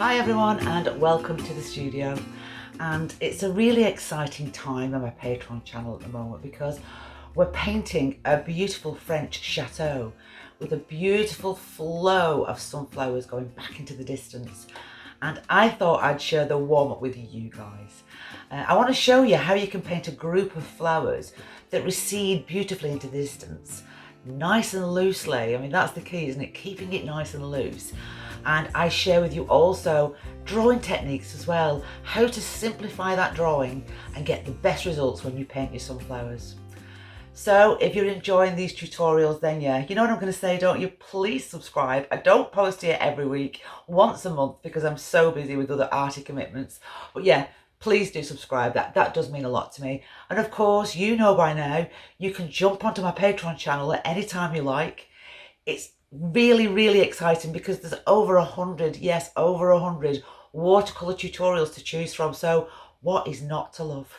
Hi everyone and welcome to the studio. And it's a really exciting time on my Patreon channel at the moment because we're painting a beautiful French chateau with a beautiful flow of sunflowers going back into the distance. And I thought I'd share the warm-up with you guys. I want to show you how you can paint a group of flowers that recede beautifully into the distance, nice and loosely. I mean, that's the key, isn't it? Keeping it nice and loose. And I share with you also drawing techniques as well, how to simplify that drawing and get the best results when you paint your sunflowers. So if you're enjoying these tutorials, then yeah, you know what I'm going to say, don't you? Please subscribe. I don't post here every week, once a month, because I'm so busy with other arty commitments. But yeah, please do subscribe. That does mean a lot to me. And of course, you know by now, you can jump onto my Patreon channel at any time you like. It's really exciting because there's over 100, yes, over 100 watercolour tutorials to choose from. So what is not to love?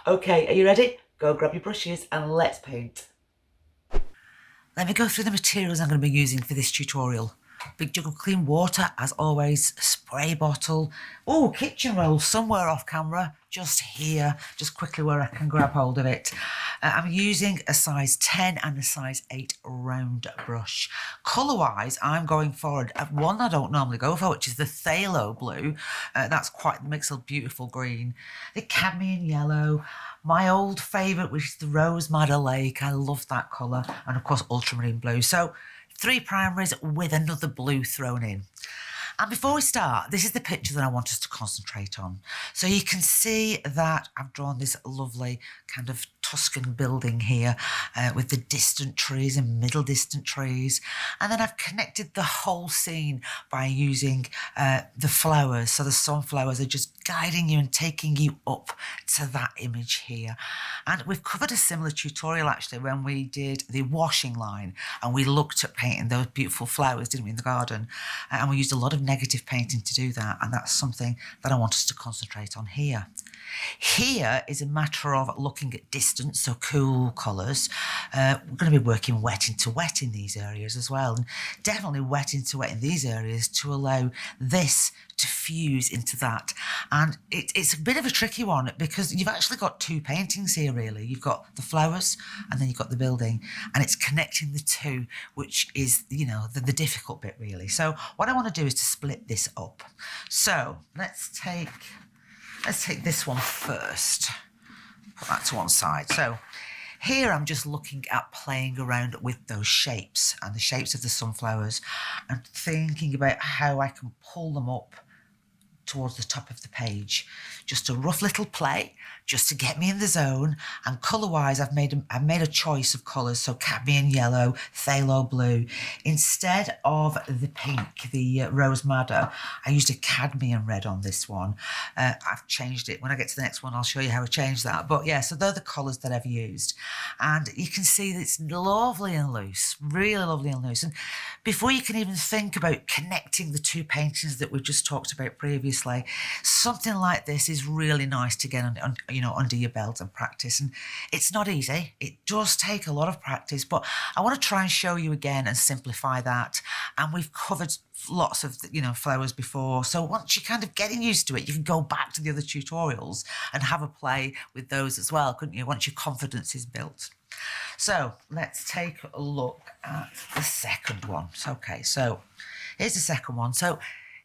Okay, are you ready? Go grab your brushes and let's paint. Let me go through the materials I'm going to be using for this tutorial. Big jug of clean water, as always, spray bottle. Oh, kitchen roll somewhere off camera, just here, just quickly where I can grab hold of it. I'm using a size 10 and a size 8 round brush. Colour-wise, I'm going for one I don't normally go for, which is the phthalo blue. Makes a beautiful green. The Cadmium Yellow. My old favourite, which is the Rose Madder Lake. I love that colour. And of course, Ultramarine Blue. So 3 primaries with another blue thrown in. And before we start, this is the picture that I want us to concentrate on. So you can see that I've drawn this lovely kind of Tuscan building here with the distant trees and middle distant trees. And then I've connected the whole scene by using the flowers. So the sunflowers are just guiding you and taking you up to that image here. And we've covered a similar tutorial actually when we did the washing line and we looked at painting those beautiful flowers, didn't we, in the garden? And we used a lot of negative painting to do that. And that's something that I want us to concentrate on here. Here is a matter of looking at distance, so cool colours. We're going to be working wet into wet in these areas as well. And definitely wet into wet in these areas to allow this to fuse into that. And it's a bit of a tricky one because you've actually got 2 paintings here really. You've got the flowers and then you've got the building, and it's connecting the two, which is, you know, the difficult bit really. So what I want to do is to split this up. So let's take this one first. Put that to one side. So here I'm just looking at playing around with those shapes and the shapes of the sunflowers and thinking about how I can pull them up towards the top of the page. Just a rough little play just to get me in the zone. And colour-wise, I've made a choice of colours, so Cadmium Yellow, phthalo Blue. Instead of the pink, the Rose Madder, I used a cadmium red on this one. I've changed it. When I get to the next one, I'll show you how I changed that. But yeah, so they're the colours that I've used. And you can see that it's lovely and loose, really lovely and loose. And before you can even think about connecting the 2 paintings that we've just talked about previously, something like this is really nice to get under your belt and practice. And it's not easy. It does take a lot of practice, but I want to try and show you again and simplify that. And we've covered lots of, flowers before. So once you're kind of getting used to it, you can go back to the other tutorials and have a play with those as well, couldn't you, once your confidence is built. So let's take a look at the second one. Okay, so here's the second one. So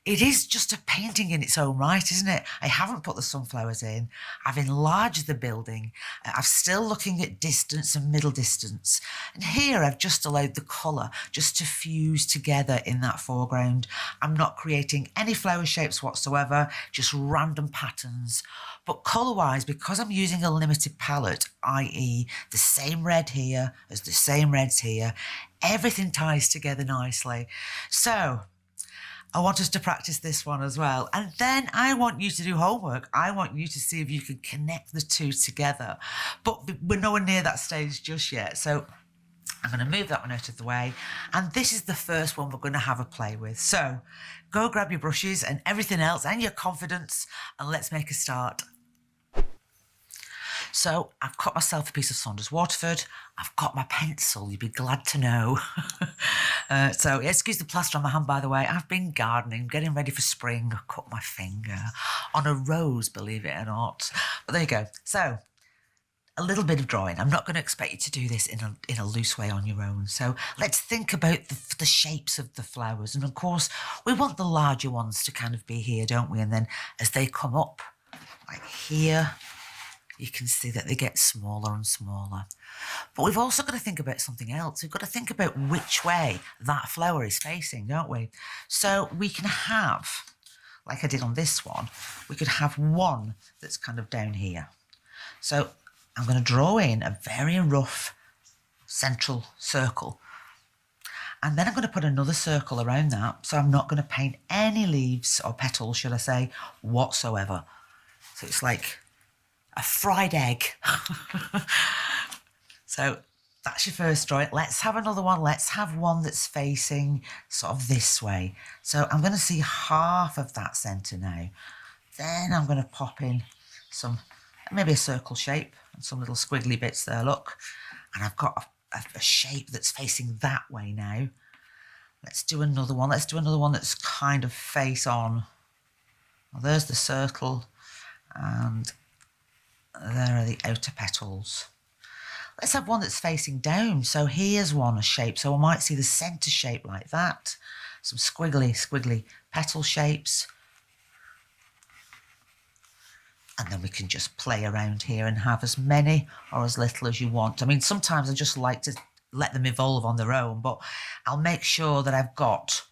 it is just a painting in its own right, isn't it? I haven't put the sunflowers in. I've enlarged the building. I'm still looking at distance and middle distance. And here I've just allowed the colour just to fuse together in that foreground. I'm not creating any flower shapes whatsoever, just random patterns. But colour-wise, because I'm using a limited palette, i.e. the same red here as the same reds here, everything ties together nicely. So I want us to practice this one as well. And then I want you to do homework. I want you to see if you can connect the 2 together. But we're nowhere near that stage just yet. So I'm going to move that one out of the way. And this is the first one we're going to have a play with. So go grab your brushes and everything else and your confidence, and let's make a start. So I've cut myself a piece of Saunders Waterford. I've got my pencil, you'd be glad to know. So excuse the plaster on my hand, by the way. I've been gardening, getting ready for spring. I cut my finger on a rose, believe it or not. But there you go. So a little bit of drawing. I'm not going to expect you to do this in a loose way on your own. So let's think about the shapes of the flowers. And of course, we want the larger ones to kind of be here, don't we? And then as they come up, like here, you can see that they get smaller and smaller. But we've also got to think about something else. We've got to think about which way that flower is facing, don't we? So we can have, like I did on this one, we could have one that's kind of down here. So I'm going to draw in a very rough central circle. And then I'm going to put another circle around that. So I'm not going to paint any leaves or petals, should I say, whatsoever. So it's like a fried egg. So that's your first drawing. Let's have another one. Let's have one that's facing sort of this way. So I'm going to see half of that centre now. Then I'm going to pop in some, maybe a circle shape and some little squiggly bits there, look. And I've got a shape that's facing that way now. Let's do another one. Let's do another one that's kind of face on. Well, there's the circle and there are the outer petals. Let's have one that's facing down. So here's one, a shape. So I might see the centre shape like that. Some squiggly petal shapes. And then we can just play around here and have as many or as little as you want. I mean, sometimes I just like to let them evolve on their own, but I'll make sure that I've got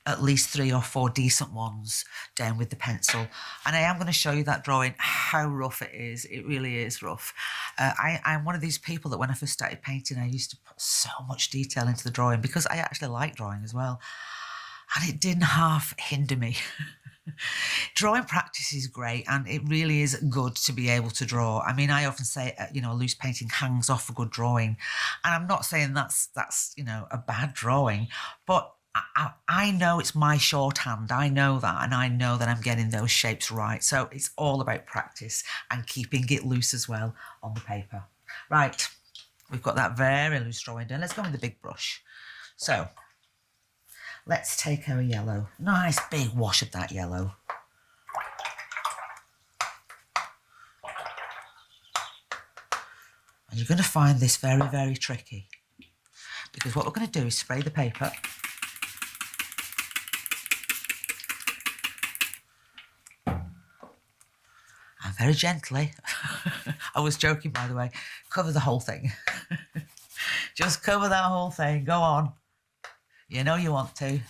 at least 3 or 4 decent ones down with the pencil. And I am going to show you that drawing, how rough it is. It really is rough. I'm one of these people that when I first started painting, I used to put so much detail into the drawing because I actually like drawing as well. And it didn't half hinder me. Drawing practice is great and it really is good to be able to draw. I mean, I often say, a loose painting hangs off a good drawing. And I'm not saying that's a bad drawing, but I know it's my shorthand. I know that, and I know that I'm getting those shapes right. So it's all about practice and keeping it loose as well on the paper. Right, we've got that very loose drawing done. Let's go with the big brush. So let's take our yellow. Nice big wash of that yellow. And you're going to find this very, very tricky because what we're going to do is spray the paper. And very gently, I was joking by the way, cover the whole thing. Just cover that whole thing, go on. You know you want to.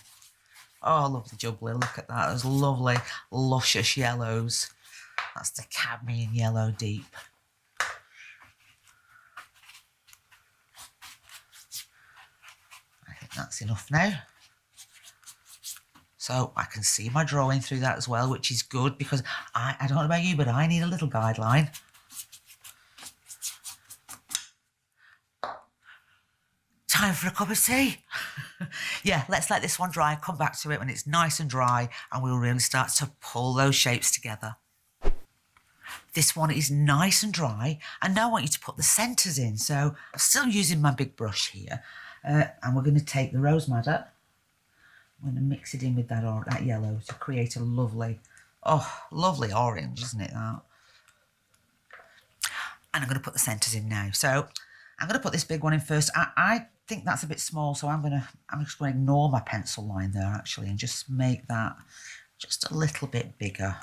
Oh, lovely jubbly, look at that. Those lovely, luscious yellows. That's the Cadmium Yellow deep. I think that's enough now. So I can see my drawing through that as well, which is good because I don't know about you, but I need a little guideline. Time for a cup of tea. Yeah, let's let this one dry, come back to it when it's nice and dry and we'll really start to pull those shapes together. This one is nice and dry and now I want you to put the centres in. So I'm still using my big brush here and we're going to take the rose madder. I'm going to mix it in with that yellow to create a lovely orange, isn't it, that? And I'm going to put the centres in now. So I'm going to put this big one in first. I think that's a bit small, so I'm just going to ignore my pencil line there actually and just make that just a little bit bigger.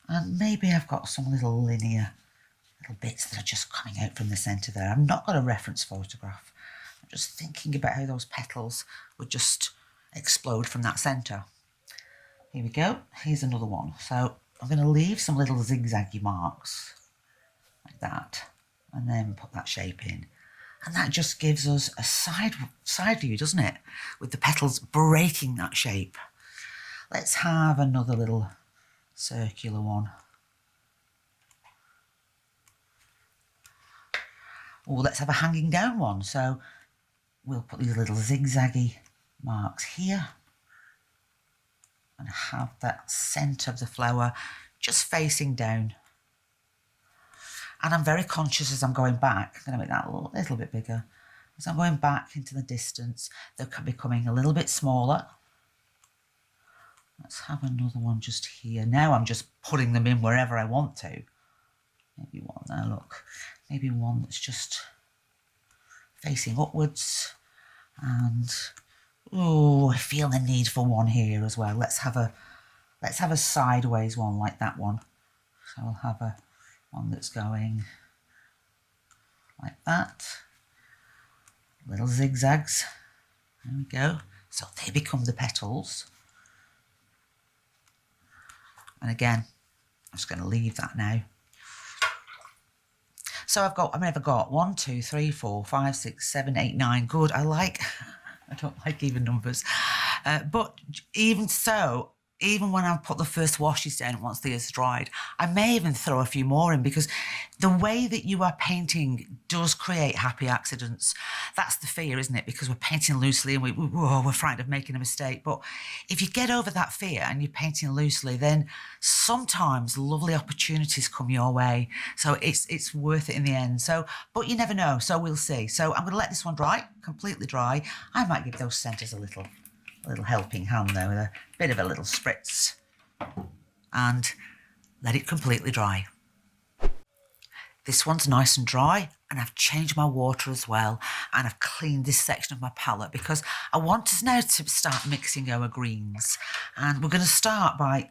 And maybe I've got some little linear little bits that are just coming out from the centre there. I've not got a reference photograph. I'm just thinking about how those petals would just explode from that centre. Here we go. Here's another one. So I'm going to leave some little zigzaggy marks like that and then put that shape in. And that just gives us a side view, doesn't it? With the petals breaking that shape. Let's have another little circular one. Oh, let's have a hanging down one. So we'll put these little zigzaggy marks here and have that centre of the flower just facing down. And I'm very conscious as I'm going back. I'm going to make that a little bit bigger. As I'm going back into the distance, they're becoming a little bit smaller. Let's have another one just here. Now I'm just putting them in wherever I want to. Maybe one there, look. Maybe one that's just facing upwards. And, oh, I feel the need for one here as well. Let's have a sideways one like that one. So I'll have one that's going like that. Little zigzags. There we go. So they become the petals. And again, I'm just going to leave that now. So I've got 1, 2, 3, 4, 5, 6, 7, 8, 9. Good. I don't like even numbers. But even so, even when I put the first washes down once they are dried, I may even throw a few more in, because the way that you are painting does create happy accidents. That's the fear, isn't it? Because we're painting loosely and we're frightened of making a mistake. But if you get over that fear and you're painting loosely, then sometimes lovely opportunities come your way. So it's worth it in the end. So, but you never know. So we'll see. So I'm going to let this one dry, completely dry. I might give those centres a little helping hand there with a bit of a little spritz, and let it completely dry. This one's nice and dry, and I've changed my water as well, and I've cleaned this section of my palette because I want us now to start mixing our greens. And we're going to start by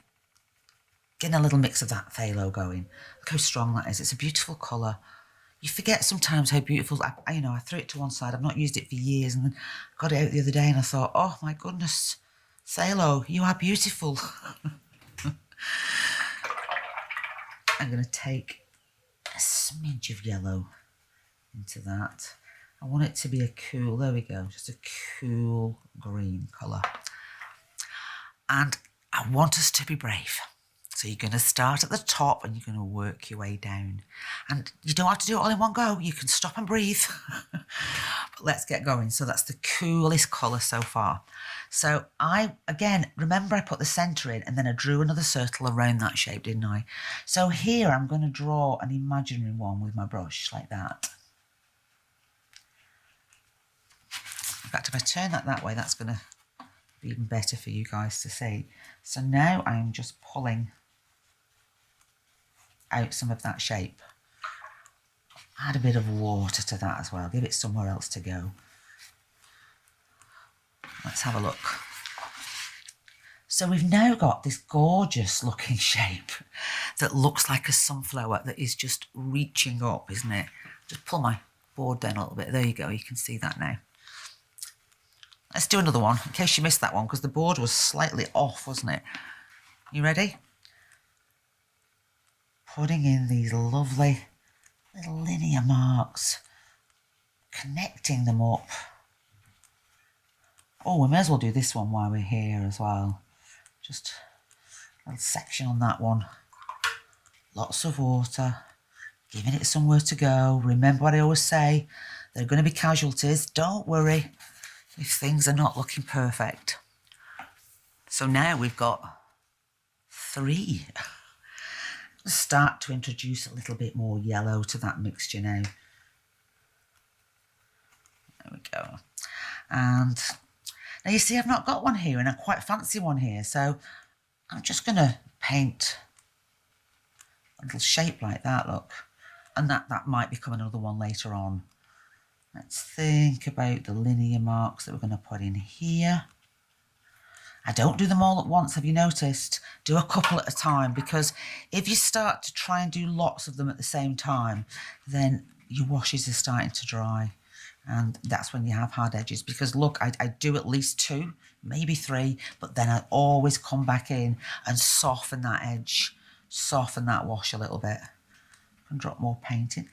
getting a little mix of that phthalo going. Look how strong that is. It's a beautiful colour. You forget sometimes how beautiful, I threw it to one side. I've not used it for years, and then got it out the other day and I thought, oh my goodness, phthalo, you are beautiful. I'm going to take a smidge of yellow into that. I want it to be a cool, there we go, just a cool green colour. And I want us to be brave. So you're going to start at the top and you're going to work your way down. And you don't have to do it all in one go. You can stop and breathe. But let's get going. So that's the coolest colour so far. So again, remember I put the centre in and then I drew another circle around that shape, didn't I? So here I'm going to draw an imaginary one with my brush like that. In fact, if I turn that way, that's going to be even better for you guys to see. So now I'm just pulling out some of that shape. Add a bit of water to that as well. Give it somewhere else to go. Let's have a look. So we've now got this gorgeous looking shape that looks like a sunflower that is just reaching up, isn't it? Just pull my board down a little bit. There you go. You can see that now. Let's do another one in case you missed that one because the board was slightly off, wasn't it? You ready? Putting in these lovely little linear marks, connecting them up. Oh, we may as well do this one while we're here as well. Just a little section on that one. Lots of water, giving it somewhere to go. Remember what I always say, there are going to be casualties. Don't worry if things are not looking perfect. So now we've got 3. Start to introduce a little bit more yellow to that mixture now. There we go. And now you see I've not got one here, and I quite fancy one here, so I'm just going to paint a little shape like that, look. And that might become another one later on. Let's think about the linear marks that we're going to put in here. I don't do them all at once, have you noticed? Do a couple at a time, because if you start to try and do lots of them at the same time, then your washes are starting to dry. And that's when you have hard edges. Because look, I do at least 2, maybe 3, but then I always come back in and soften that edge, soften that wash a little bit. And drop more paint in.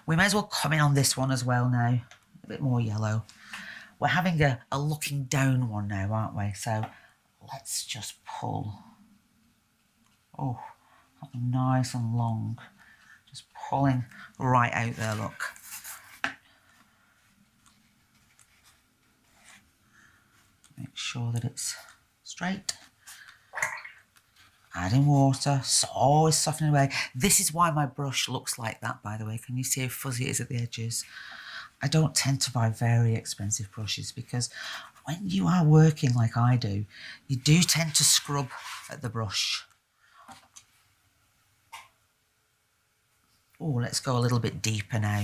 We may as well come in on this one as well now. A bit more yellow. We're having a looking down one now, aren't we? So let's just pull. Oh, nice and long. Just pulling right out there, look. Make sure that it's straight. Adding water, so always softening away. This is why my brush looks like that, by the way. Can you see how fuzzy it is at the edges? I don't tend to buy very expensive brushes because when you are working like I do, you do tend to scrub at the brush. Oh, let's go a little bit deeper now.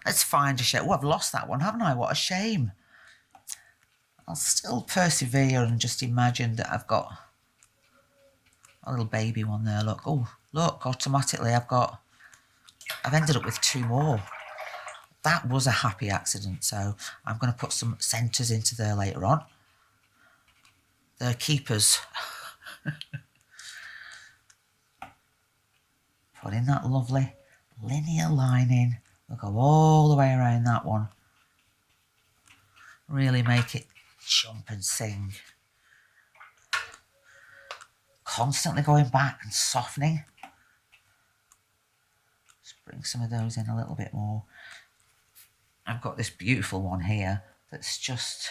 Let's find a shape. Oh, I've lost that one, haven't I? What a shame. I'll still persevere and just imagine that I've got a little baby one there. Look, oh, look, automatically I've ended up with 2 more. That was a happy accident, so I'm going to put some centres into there later on. They're keepers. Put in that lovely linear lining. We'll go all the way around that one. Really make it jump and sing. Constantly going back and softening. Just bring some of those in a little bit more. I've got this beautiful one here that's just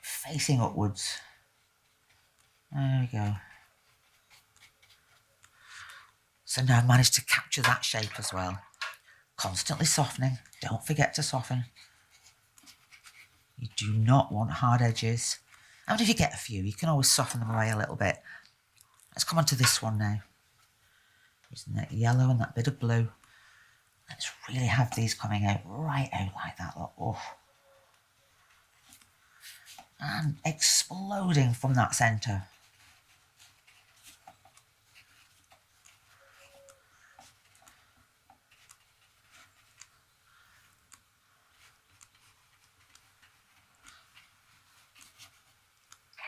facing upwards. There we go. So now I've managed to capture that shape as well. Constantly softening. Don't forget to soften. You do not want hard edges. And if you get a few, you can always soften them away a little bit. Let's come on to this one now. Using that yellow and that bit of blue. Let's really have these coming out right out like that. Look. Oh. And exploding from that centre.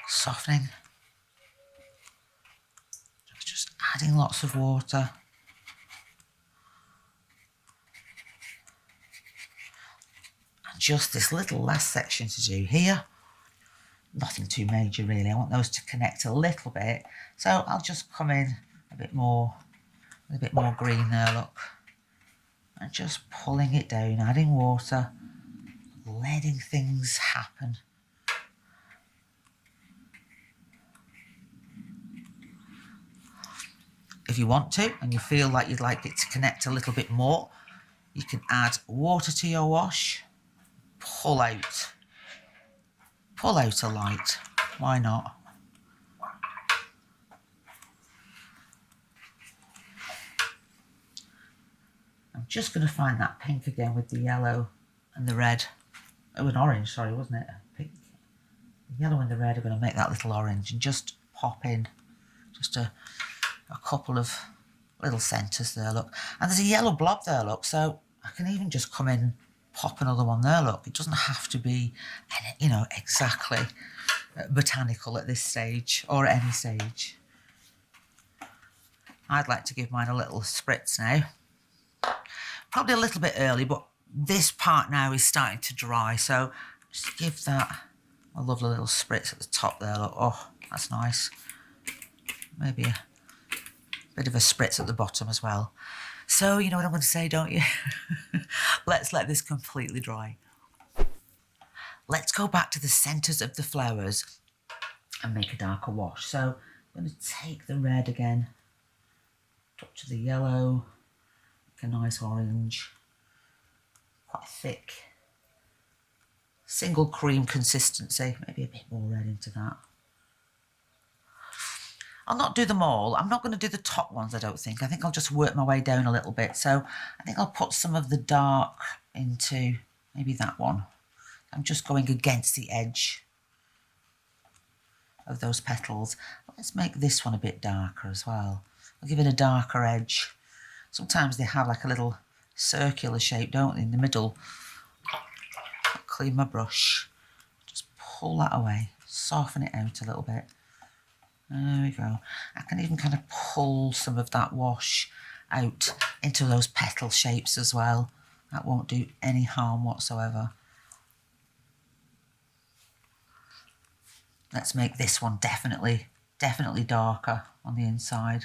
Softening. Just adding lots of water. And just this little last section to do here. Nothing too major really. I want those to connect a little bit. So I'll just come in a bit more green there, look. And just pulling it down, adding water, letting things happen. If you want to, and you feel like you'd like it to connect a little bit more, you can add water to your wash, pull out a light. Why not? I'm just going to find that pink again with the yellow and the red. Oh, an orange, sorry, wasn't it? Pink. The yellow and the red are going to make that little orange, and just pop in just a couple of little centres there, look. And there's a yellow blob there, look, so I can even just come in, pop another one there, look. It doesn't have to be, you know, exactly botanical at this stage, or at any stage. I'd like to give mine a little spritz now. Probably a little bit early, but this part now is starting to dry, so just give that a lovely little spritz at the top there, look. Oh, that's nice. Maybe a bit of a spritz at the bottom as well. So you know what I'm going to say, don't you? Let's let this completely dry. Let's go back to the centres of the flowers and make a darker wash. So I'm going to take the red again, touch the yellow, make a nice orange, quite thick, single cream consistency, maybe a bit more red into that. I'll not do them all. I'm not going to do the top ones, I don't think. I think I'll just work my way down a little bit. So I think I'll put some of the dark into maybe that one. I'm just going against the edge of those petals. Let's make this one a bit darker as well. I'll give it a darker edge. Sometimes they have like a little circular shape, don't they, in the middle. I'll clean my brush. Just pull that away. Soften it out a little bit. There we go. I can even kind of pull some of that wash out into those petal shapes as well. That won't do any harm whatsoever. Let's make this one definitely darker on the inside.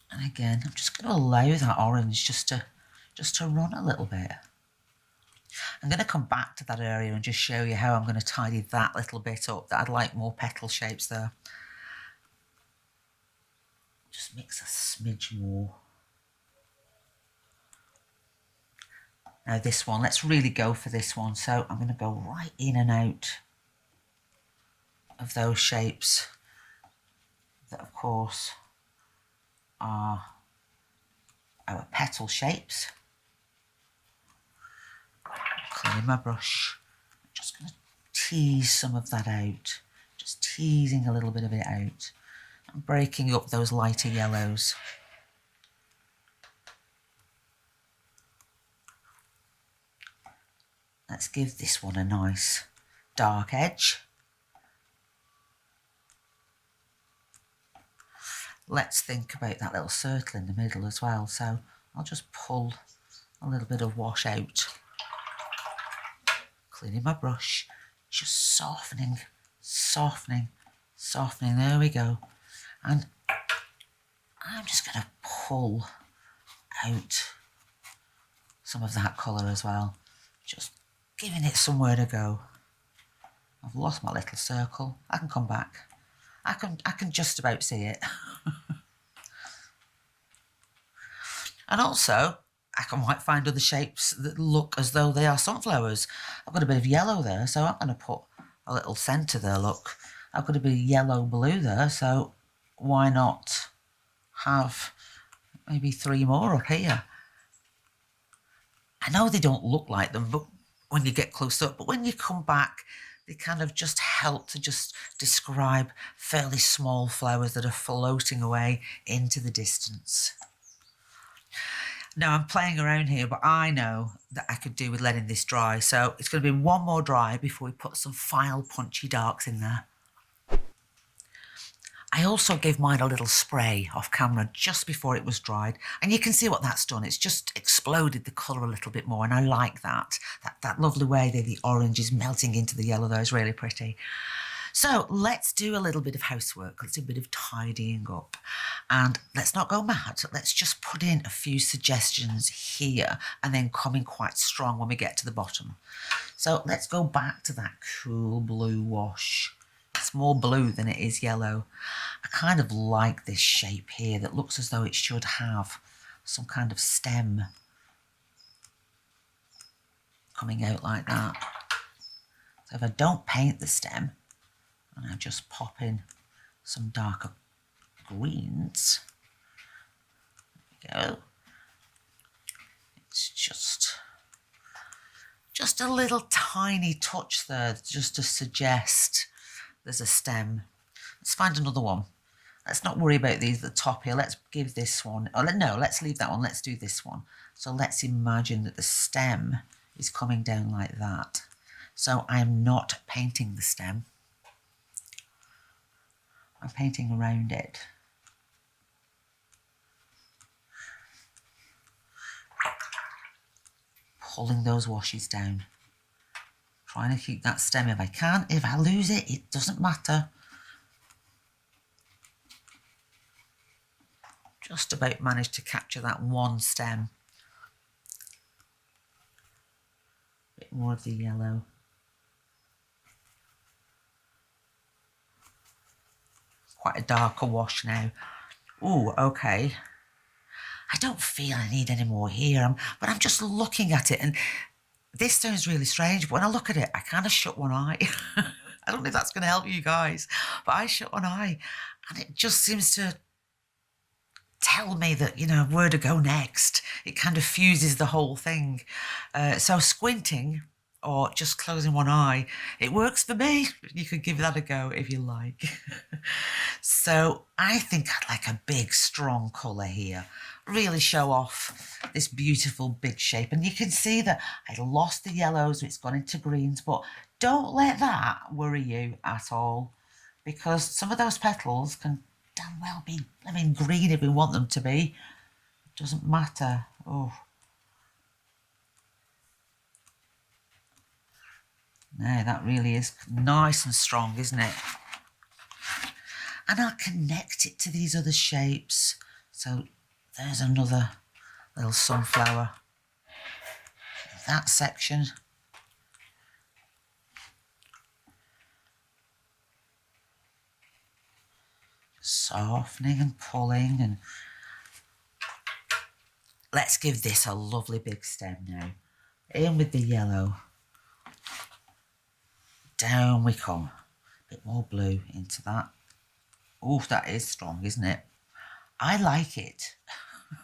And again, I'm just going to allow that orange just to run a little bit. I'm going to come back to that area and just show you how I'm going to tidy that little bit up. That I'd like more petal shapes there. Just mix a smidge more. Now this one, let's really go for this one. So I'm going to go right in and out of those shapes that of course are our petal shapes. Cleaning my brush, I'm just going to tease some of that out, just teasing a little bit of it out and breaking up those lighter yellows. Let's give this one a nice dark edge. Let's think about that little circle in the middle as well. So I'll just pull a little bit of wash out. Cleaning my brush, just softening, softening, softening. There we go. And I'm just going to pull out some of that colour as well. Just giving it somewhere to go. I've lost my little circle. I can come back. I can just about see it. And also, I might find other shapes that look as though they are sunflowers. I've got a bit of yellow there, so I'm going to put a little centre there, look. I've got a bit of yellow-blue there, so why not have maybe 3 more up here? I know they don't look like them, but when you get close up, but when you come back, they kind of just help to just describe fairly small flowers that are floating away into the distance. Now I'm playing around here, but I know that I could do with letting this dry. So it's going to be one more dry before we put some final punchy darks in there. I also gave mine a little spray off camera just before it was dried. And you can see what that's done. It's just exploded the colour a little bit more. And I like that. That lovely way that the orange is melting into the yellow there is really pretty. So let's do a little bit of housework. Let's do a bit of tidying up. And let's not go mad. Let's just put in a few suggestions here and then come in quite strong when we get to the bottom. So let's go back to that cool blue wash. It's more blue than it is yellow. I kind of like this shape here that looks as though it should have some kind of stem coming out like that. So if I don't paint the stem, and I just pop in some darker greens. There we go. It's just a little tiny touch there, just to suggest there's a stem. Let's find another one. Let's not worry about these at the top here. Let's give this one, oh, no, let's leave that one. Let's do this one. So let's imagine that the stem is coming down like that. So I'm not painting the stem. I'm painting around it. Pulling those washes down. Trying to keep that stem if I can. If I lose it, it doesn't matter. Just about managed to capture that one stem. A bit more of the yellow. Quite a darker wash now. Ooh, okay. I don't feel I need any more here, but I'm just looking at it, and this sounds really strange, but when I look at it, I kind of shut one eye. I don't know if that's going to help you guys, but I shut one eye, and it just seems to tell me that, you know, where to go next. It kind of fuses the whole thing. So squinting or just closing one eye, it works for me. You could give that a go if you like. So I think I'd like a big, strong colour here. Really show off this beautiful big shape. And you can see that I lost the yellows, it's gone into greens, but don't let that worry you at all, because some of those petals can damn well be, I mean, green if we want them to be. It doesn't matter. Oh. No, that really is nice and strong, isn't it? And I'll connect it to these other shapes. So there's another little sunflower. That section, softening and pulling, and let's give this a lovely big stem now. In with the yellow. Down we come. A bit more blue into that. Oh, that is strong, isn't it? I like it.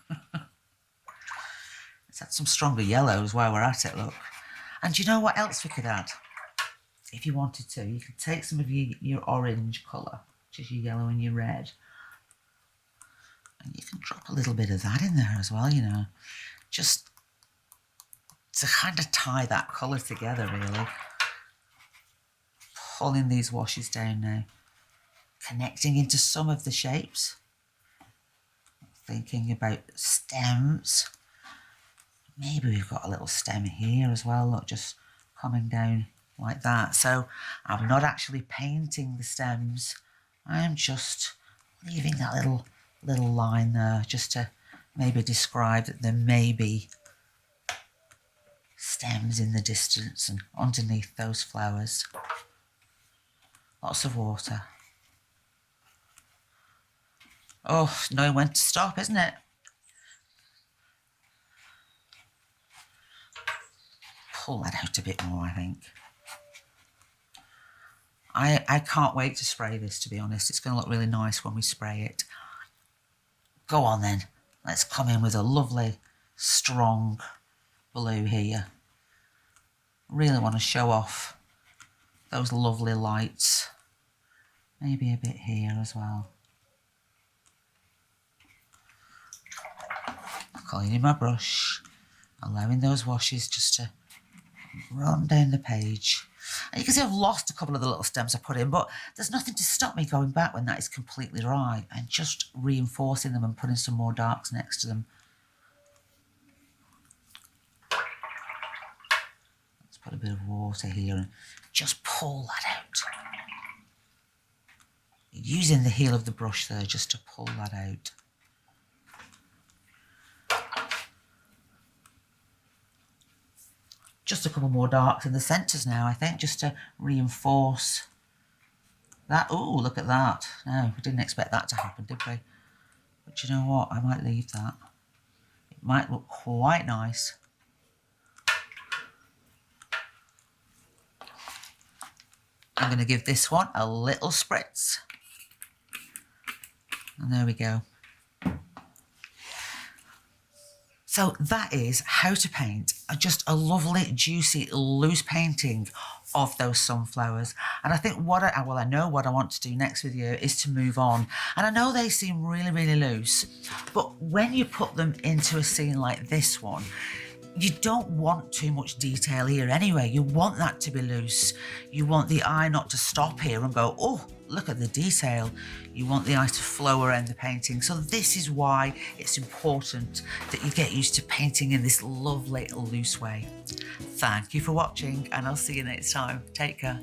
Let's add some stronger yellows while we're at it, look. And do you know what else we could add? If you wanted to, you could take some of your orange colour, which is your yellow and your red, and you can drop a little bit of that in there as well, you know, just to kind of tie that colour together, really. Pulling these washes down now, connecting into some of the shapes, thinking about stems. Maybe we've got a little stem here as well, look, just coming down like that. So I'm not actually painting the stems, I'm just leaving that little line there just to maybe describe that there may be stems in the distance and underneath those flowers. Lots of water. Oh, knowing when to stop, isn't it? Pull that out a bit more, I think. I can't wait to spray this, to be honest. It's going to look really nice when we spray it. Go on then. Let's come in with a lovely, strong blue here. Really want to show off those lovely lights. Maybe a bit here as well. Cleaning my brush, allowing those washes just to run down the page. And you can see I've lost a couple of the little stems I put in, but there's nothing to stop me going back when that is completely dry and just reinforcing them and putting some more darks next to them. Let's put a bit of water here and just pull that out. Using the heel of the brush there just to pull that out. Just a couple more darks in the centres now, I think, just to reinforce that. Oh, look at that. No, we didn't expect that to happen, did we? But you know what? I might leave that. It might look quite nice. I'm going to give this one a little spritz. And there we go. So that is how to paint just a lovely, juicy, loose painting of those sunflowers. And I think I know what I want to do next with you is to move on. And I know they seem really, really loose, but when you put them into a scene like this one, you don't want too much detail here anyway. You want that to be loose. You want the eye not to stop here and go, oh, look at the detail. You want the eye to flow around the painting. So this is why it's important that you get used to painting in this lovely, loose way. Thank you for watching, and I'll see you next time. Take care.